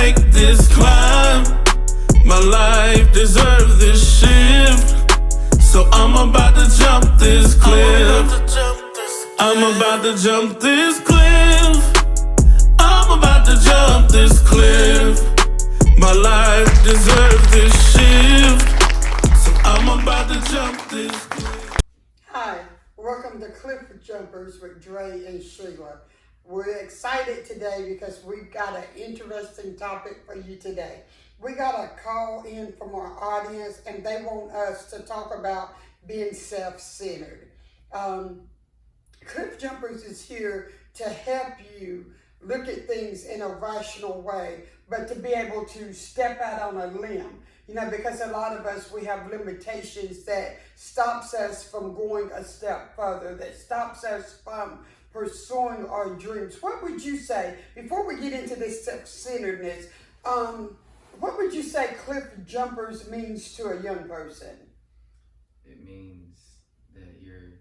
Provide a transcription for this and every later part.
make this climb. My life deserves this shift. So I'm about to jump this cliff. I'm about to jump this cliff. I'm about to jump this cliff. My life deserves this shift. So I'm about to jump this cliff. Hi, welcome to Cliff Jumpers with Dre and Sheila. We're excited today because we've got an interesting topic for you today. We got a call in from our audience and they want us to talk about being self-centered. Cliff Jumpers is here to help you look at things in a rational way, but to be able to step out on a limb. You know, because a lot of us, we have limitations that stops us from going a step further, that stops us from pursuing our dreams. What would you say, before we get into this self-centeredness, what would you say Cliff Jumpers means to a young person? It means that you're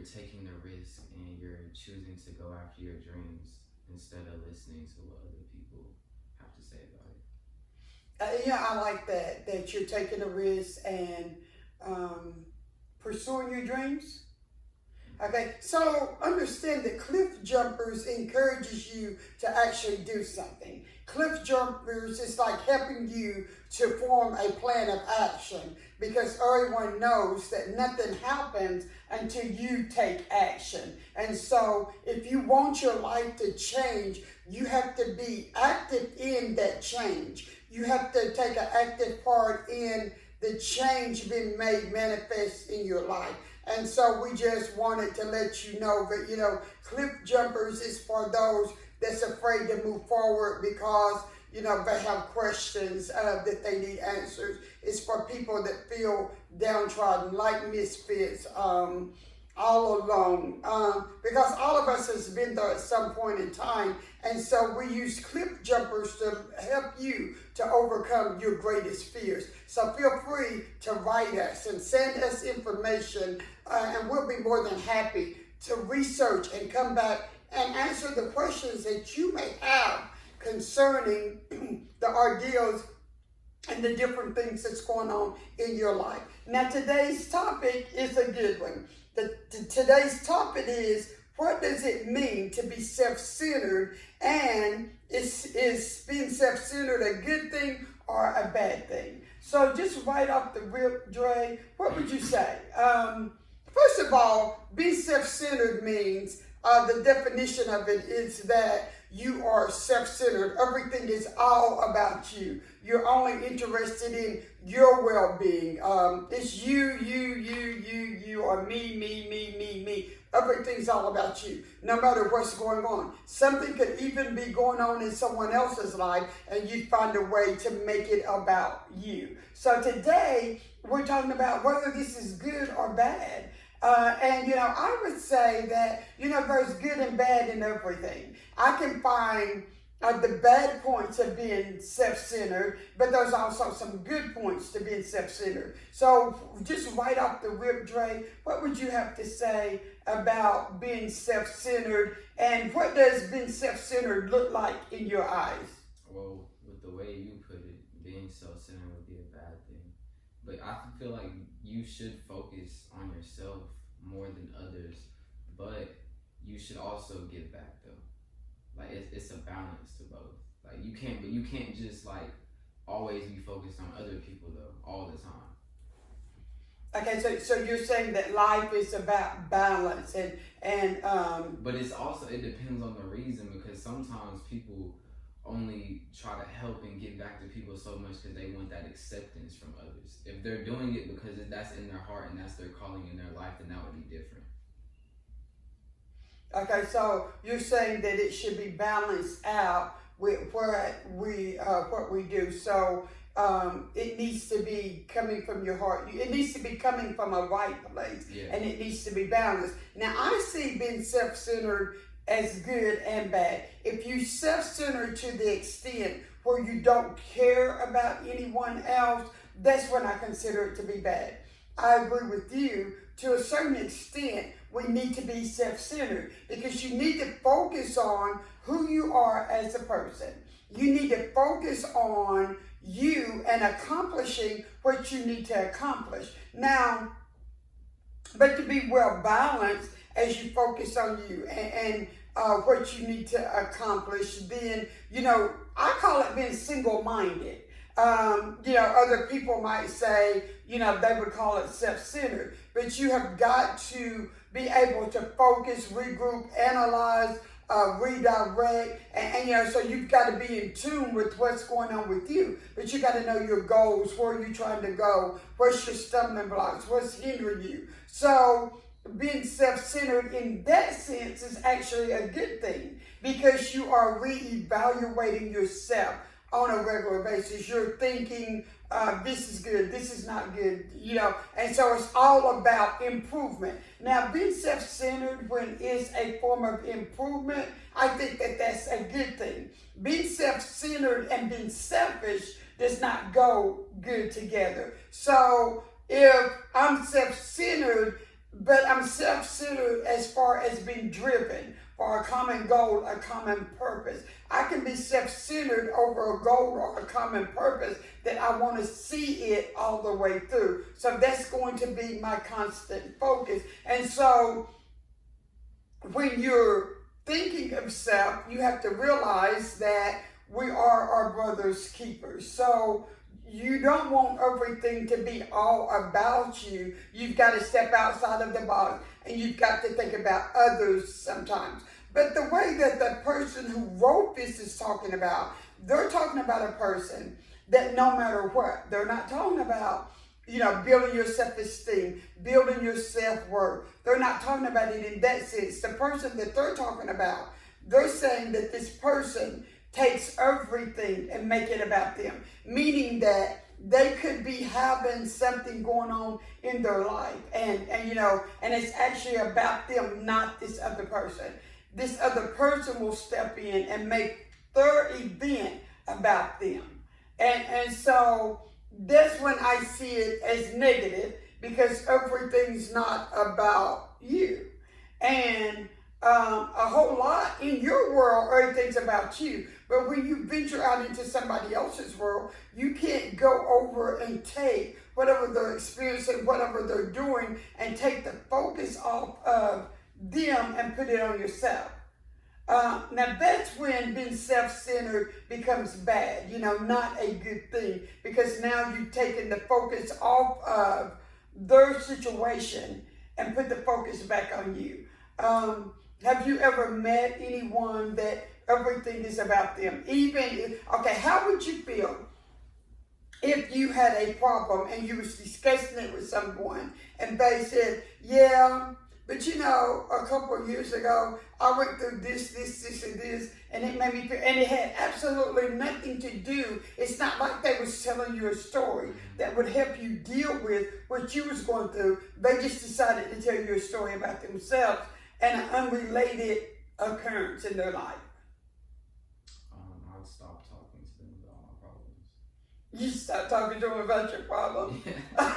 taking a risk and you're choosing to go after your dreams instead of listening to what other people have to say about it. Yeah, I like that you're taking a risk and pursuing your dreams. Okay, so understand that Cliff Jumpers encourages you to actually do something. Cliff Jumpers is like helping you to form a plan of action, because everyone knows that nothing happens until you take action. And so if you want your life to change, you have to be active in that change. You have to take an active part in the change being made manifest in your life. And so we just wanted to let you know that, you know, Cliff Jumpers is for those that's afraid to move forward because, you know, they have questions that they need answers. It's for people that feel downtrodden, like misfits, all alone, because all of us has been there at some point in time. And so we use Cliff Jumpers to help you to overcome your greatest fears. So feel free to write us and send us information, and we'll be more than happy to research and come back and answer the questions that you may have concerning the ordeals and the different things that's going on in your life. Now, today's topic is a good one. Today's topic is, what does it mean to be self-centered, and is being self-centered a good thing or a bad thing? So just right off the rip, Dre, what would you say? First of all, being self-centered means, the definition of it is that you are self-centered. Everything is all about you. You're only interested in your well-being. It's you, or me. Everything's all about you, no matter what's going on. Something could even be going on in someone else's life, and you find a way to make it about you. So today, we're talking about whether this is good or bad. And, you know, I would say that, you know, there's good and bad in everything. I can find the bad points of being self-centered, but there's also some good points to being self-centered. So just right off the rip, Dre, what would you have to say about being self-centered, and what does being self-centered look like in your eyes? Well, with the way you put it, being self-centered would be a bad thing. But I feel like you should focus on yourself more than others, but you should also give back though. Like it's a balance to both. Like you can't just like always be focused on other people though all the time. Okay, so you're saying that life is about balance and But it's also, it depends on the reason, because sometimes people only try to help and give back to people so much because they want that acceptance from others. If they're doing it because that's in their heart and that's their calling in their life, then that would be different. Okay, so you're saying that it should be balanced out with what we do. So it needs to be coming from your heart. It needs to be coming from a right place, and it needs to be balanced. Now, I see being self-centered as good and bad. If you self-centered to the extent where you don't care about anyone else, that's when I consider it to be bad. I agree with you. To a certain extent, we need to be self-centered because you need to focus on who you are as a person. You need to focus on you and accomplishing what you need to accomplish. Now, but to be well balanced as you focus on you and what you need to accomplish, then, I call it being single-minded. Other people might say, they would call it self-centered, but you have got to be able to focus, regroup, analyze, redirect, and so you've got to be in tune with what's going on with you. But you got to know your goals, where you're trying to go, what's your stumbling blocks, what's hindering you. So being self-centered in that sense is actually a good thing, because you are reevaluating yourself on a regular basis. You're thinking, this is good, this is not good, and so it's all about improvement. Now, being self-centered when it's a form of improvement, I think that that's a good thing. Being self-centered and being selfish does not go good together. So if I'm self-centered, but I'm self-centered as far as being driven for a common goal, a common purpose. I can be self-centered over a goal or a common purpose that I want to see it all the way through. So that's going to be my constant focus. And so when you're thinking of self, you have to realize that we are our brother's keepers. So you don't want everything to be all about you. You've got to step outside of the box, and you've got to think about others sometimes. But the way that the person who wrote this is talking about, they're talking about a person that no matter what, they're not talking about, building your self-esteem, building your self-worth. They're not talking about it in that sense. The person that they're talking about, they're saying that this person takes everything and make it about them, meaning that they could be having something going on in their life, and it's actually about them, not this other person. This other person will step in and make their event about them, and so that's when I see it as negative, because everything's not about you, and a whole lot in your world, everything's about you. But when you venture out into somebody else's world, you can't go over and take whatever they're experiencing, whatever they're doing, and take the focus off of them and put it on yourself. Now that's when being self-centered becomes bad, not a good thing, because now you've taken the focus off of their situation and put the focus back on you. Have you ever met anyone that everything is about them? How would you feel if you had a problem and you was discussing it with someone and they said, yeah, but a couple of years ago, I went through this, and this, and it made me feel, and it had absolutely nothing to do. It's not like they was telling you a story that would help you deal with what you was going through. They just decided to tell you a story about themselves and an unrelated occurrence in their life. I'd stop talking to them about my problems. You stop talking to them about your problem? Yeah.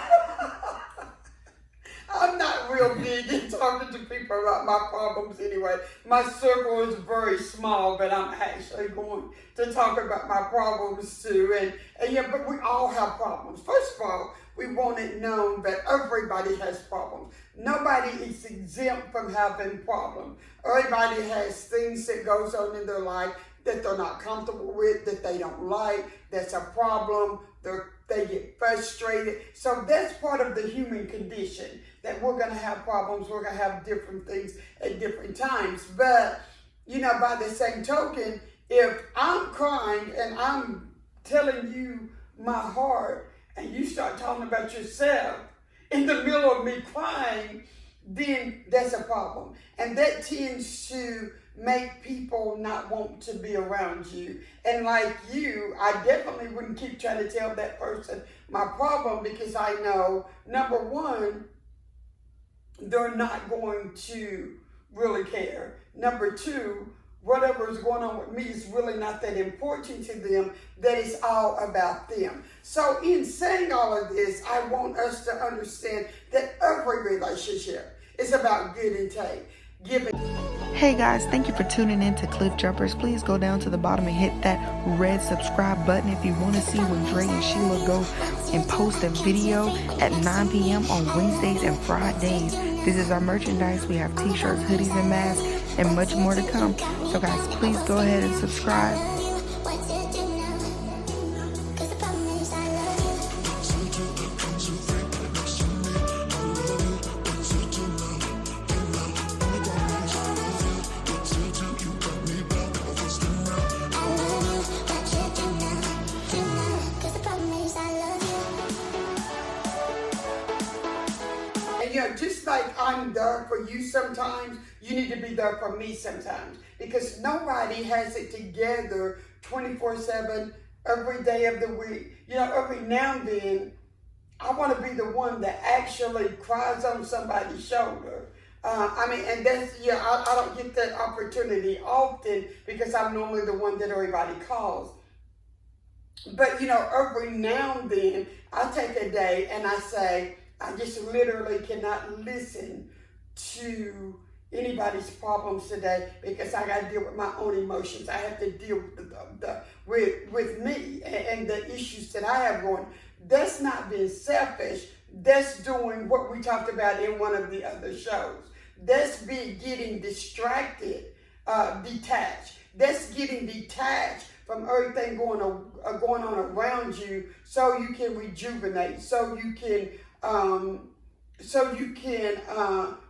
I'm not real big in talking to people about my problems anyway. My circle is very small, but I'm actually going to talk about my problems too. But we all have problems. First of all, we want it known that everybody has problems. Nobody is exempt from having problems. Everybody has things that goes on in their life that they're not comfortable with, that they don't like, that's a problem, they get frustrated. So that's part of the human condition, that we're going to have problems, we're going to have different things at different times. But, by the same token, if I'm crying and I'm telling you my heart, and you start talking about yourself in the middle of me crying, then that's a problem. And that tends to make people not want to be around you. And like you, I definitely wouldn't keep trying to tell that person my problem, because I know, number one, they're not going to really care. Number two, whatever is going on with me is really not that important to them, that it's all about them. So in saying all of this, I want us to understand that every relationship is about give and take. giving. Hey guys, thank you for tuning in to Cliff Jumpers. Please go down to the bottom and hit that red subscribe button if you want to see when Dre and Sheila go and post a video at 9 p.m. on Wednesdays and Fridays. This is our merchandise. We have t-shirts, hoodies, and masks, and much more to come. So guys, please go ahead and subscribe. Just like I'm there for you sometimes, you need to be there for me sometimes, because nobody has it together 24/7 every day of the week. Every now and then, I want to be the one that actually cries on somebody's shoulder. And that's, I don't get that opportunity often because I'm normally the one that everybody calls. But, every now and then, I take a day and I say, I just literally cannot listen to anybody's problems today because I got to deal with my own emotions. I have to deal with me and the issues that I have going. That's not being selfish. That's doing what we talked about in one of the other shows. That's getting distracted, detached. That's getting detached from everything going on around you, so you can rejuvenate, so you can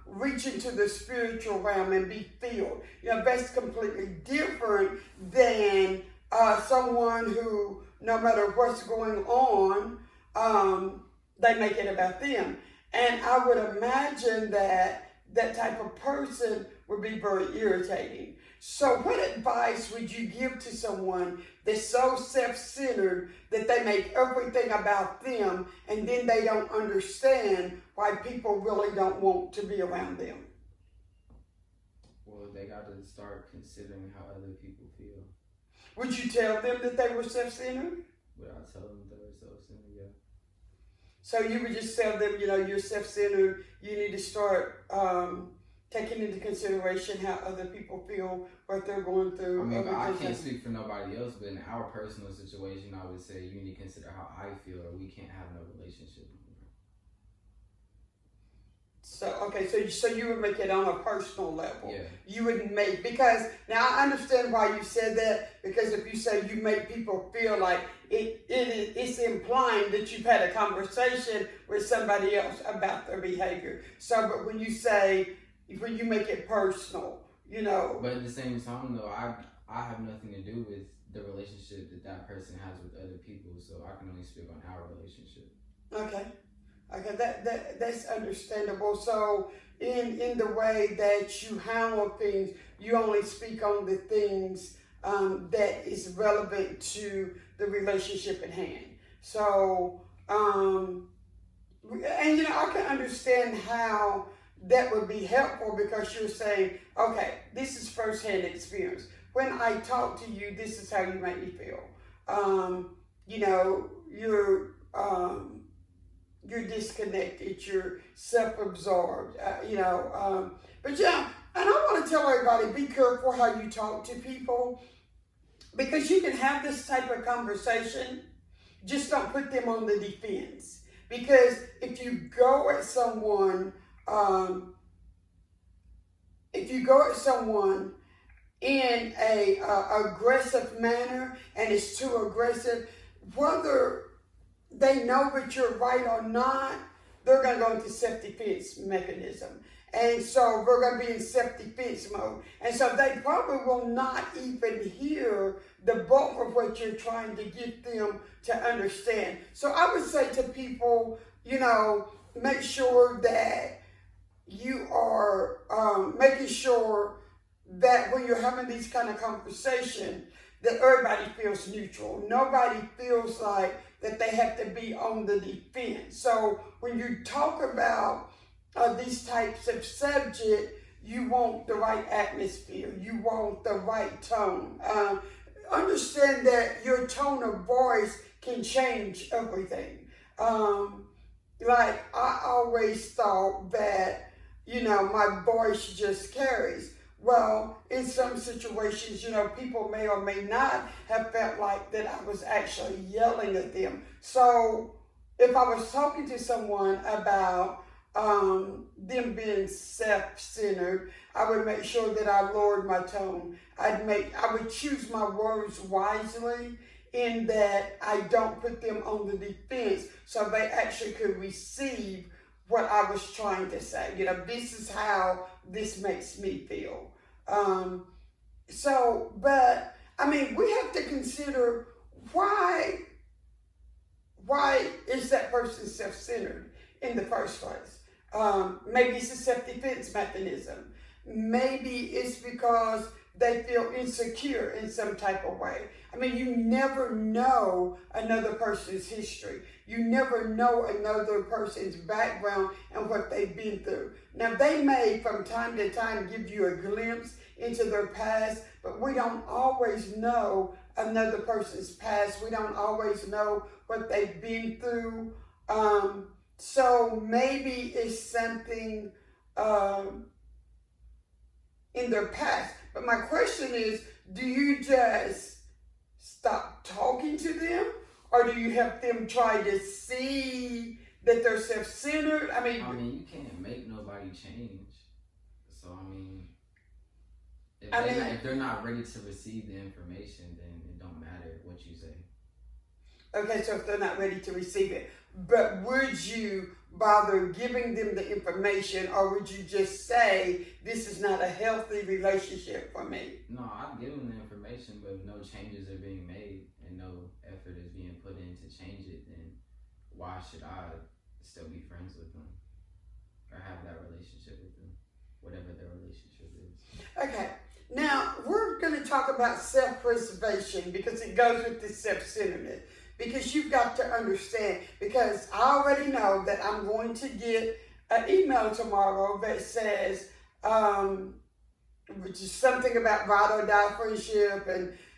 reach into the spiritual realm and be filled. That's completely different than someone who, no matter what's going on, they make it about them. And I would imagine that type of person would be very irritating. So what advice would you give to someone that's so self-centered that they make everything about them, and then they don't understand why people really don't want to be around them? Well, they got to start considering how other people feel. Would you tell them that they were self-centered? Would I tell them that they were self-centered? Yeah. So you would just tell them, you're self-centered, you need to start taking into consideration how other people feel, what they're going through. I mean, I can't speak for nobody else, but in our personal situation, I would say you need to consider how I feel, or we can't have no relationship anymore. So you would make it on a personal level. Yeah. You wouldn't make, because now I understand why you said that, because if you say you make people feel like it's implying that you've had a conversation with somebody else about their behavior. So, but when you make it personal, But at the same time, though, I have nothing to do with the relationship that person has with other people, so I can only speak on our relationship. Okay, that's understandable. So in the way that you handle things, you only speak on the things that is relevant to the relationship at hand. So, and I can understand how that would be helpful, because you're saying, okay, this is firsthand experience. When I talk to you, this is how you make me feel. You're disconnected, you're self-absorbed, but yeah, and I want to tell everybody, be careful how you talk to people, because you can have this type of conversation, just don't put them on the defense. Because if you go at someone in a aggressive manner, and it's too aggressive, whether they know that you're right or not, they're going to go into self-defense mechanism. And so we're going to be in self-defense mode. And so they probably will not even hear the bulk of what you're trying to get them to understand. So I would say to people, make sure that you are making sure that when you're having these kind of conversations, that everybody feels neutral. Nobody feels like that they have to be on the defense. So when you talk about these types of subjects, you want the right atmosphere. You want the right tone. Understand that your tone of voice can change everything. Like I always thought that my voice just carries. Well, in some situations, people may or may not have felt like that I was actually yelling at them. So if I was talking to someone about them being self-centered, I would make sure that I lowered my tone. I would choose my words wisely in that I don't put them on the defense so they actually could receive what I was trying to say. This is how this makes me feel. But we have to consider why is that person self-centered in the first place? Maybe it's a self-defense mechanism. Maybe it's because they feel insecure in some type of way. You never know another person's history. You never know another person's background and what they've been through. Now, they may from time to time give you a glimpse into their past, but we don't always know another person's past. We don't always know what they've been through. So maybe it's something in their past. But my question is, do you just stop talking to them? Or do you help them try to see that they're self-centered? You can't make nobody change. So, if they're not ready to receive the information, then it don't matter what you say. Okay, so if they're not ready to receive it. But would you bother giving them the information, or would you just say, this is not a healthy relationship for me? No, I'd give them the information, but if no changes are being made and no effort is being put in to change it, then why should I still be friends with them or have that relationship with them, whatever their relationship is? Okay, now we're going to talk about self-preservation because it goes with this self-centeredness. Because you've got to understand, because I already know that I'm going to get an email tomorrow that says, which is something about ride or die friendship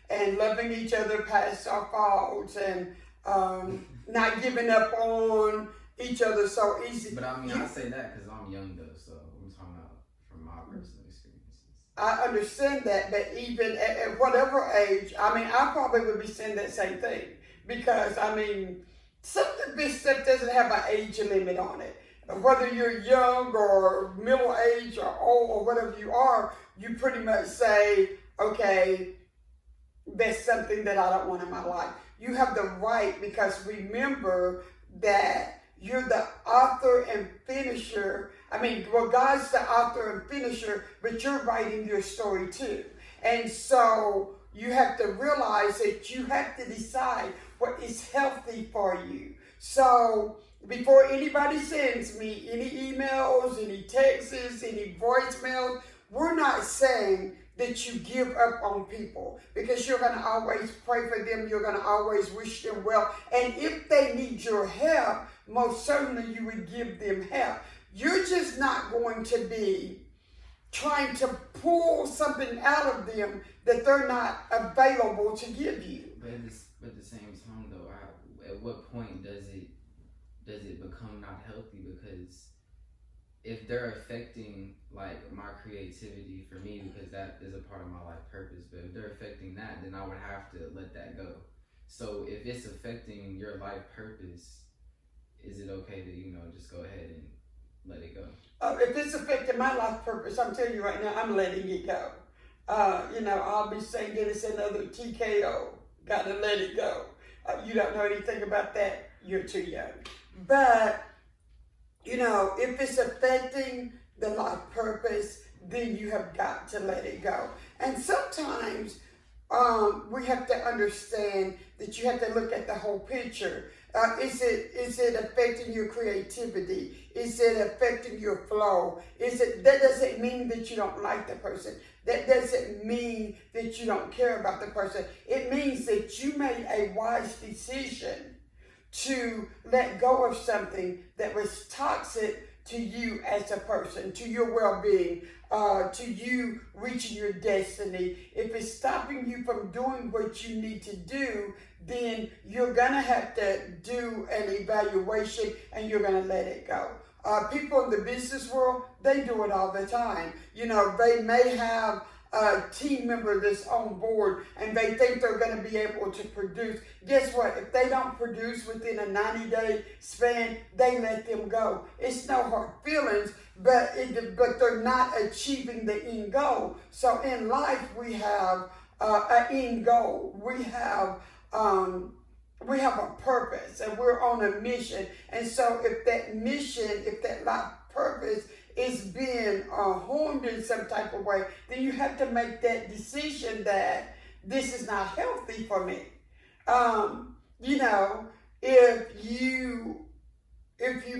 and loving each other past our faults and not giving up on each other so easy. But I say that because I'm young though, so I'm talking about from my personal experiences. I understand that, but even at whatever age, I probably would be saying that same thing. Because, some of this stuff doesn't have an age limit on it. Whether you're young or middle age or old or whatever you are, you pretty much say, okay, that's something that I don't want in my life. You have the right, because remember that you're the author and finisher. God's the author and finisher, but you're writing your story too. And so you have to realize that you have to decide what is healthy for you. So before anybody sends me any emails, any texts, any voicemails, we're not saying that you give up on people, because you're going to always pray for them. You're going to always wish them well. And if they need your help, most certainly you would give them help. You're just not going to be trying to pull something out of them that they're not available to give you. But at the same time, though, at what point does it become not healthy? Because if they're affecting like my creativity for me, because that is a part of my life purpose, but if they're affecting that, then I would have to let that go. So if it's affecting your life purpose, is it okay to just go ahead and let it go? If it's affecting my life purpose, I'm telling you right now, I'm letting it go. I'll be saying that it's another TKO. Gotta let it go. You don't know anything about that, you're too young. But, if it's affecting the life purpose, then you have got to let it go. And sometimes we have to understand that you have to look at the whole picture. Is it affecting your creativity? Is it affecting your flow? That doesn't mean that you don't like the person. That doesn't mean that you don't care about the person. It means that you made a wise decision to let go of something that was toxic to you as a person, to your well-being, to you reaching your destiny. If it's stopping you from doing what you need to do, then you're gonna have to do an evaluation and you're gonna let it go. people in the business world, they do it all the time. You know, they may have a team member that's on board and they think they're going to be able to produce. Guess what? If they don't produce within a 90-day span, they let them go. It's no hard feelings, but they're not achieving the end goal. So in life, we have an end goal. We have a purpose, and we're on a mission. And so if that mission, if that life purpose is being harmed in some type of way, then you have to make that decision that this is not healthy for me. You know, if you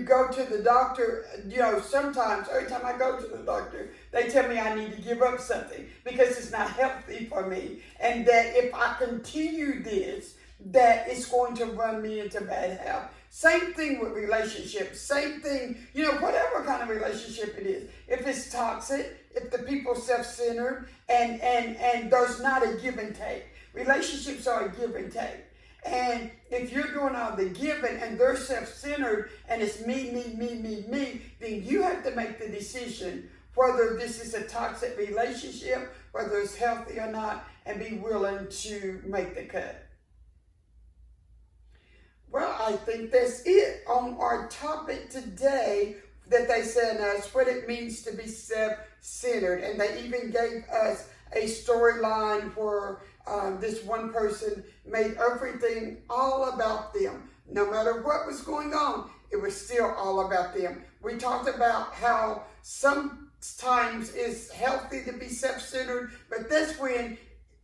go to the doctor, you know, sometimes every time I go to the doctor, they tell me I need to give up something because it's not healthy for me, and that if I continue this, that it's going to run me into bad health. Same thing with relationships. Same thing, you know, whatever kind of relationship it is. If it's toxic, if the people self-centered, and there's not a give and take. Relationships are a give and take. And if you're doing all the giving and they're self-centered and it's me, then you have to make the decision whether this is a toxic relationship, whether it's healthy or not, and be willing to make the cut. Well, I think that's it on our topic today, that they said us what it means to be self-centered. And they even gave us a storyline where this one person made everything all about them. No matter what was going on, it was still all about them. We talked about how sometimes it's healthy to be self-centered, but that's when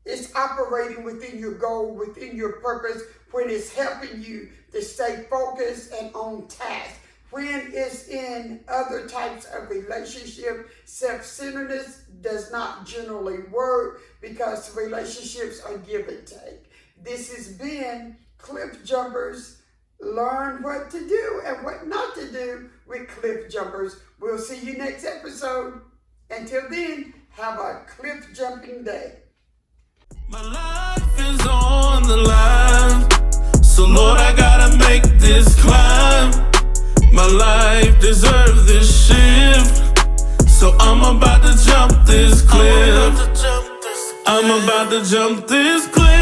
it's operating within your goal, within your purpose, when it's helping you to stay focused and on task. When it's in other types of relationship, self-centeredness does not generally work because relationships are give and take. This has been Cliff Jumpers. Learn what to do and what not to do with Cliff Jumpers. We'll see you next episode. Until then, have a cliff jumping day. My life is on the line, so Lord, I gotta make this climb. My life deserves this shift, so I'm about to jump this cliff. I'm about to jump this cliff.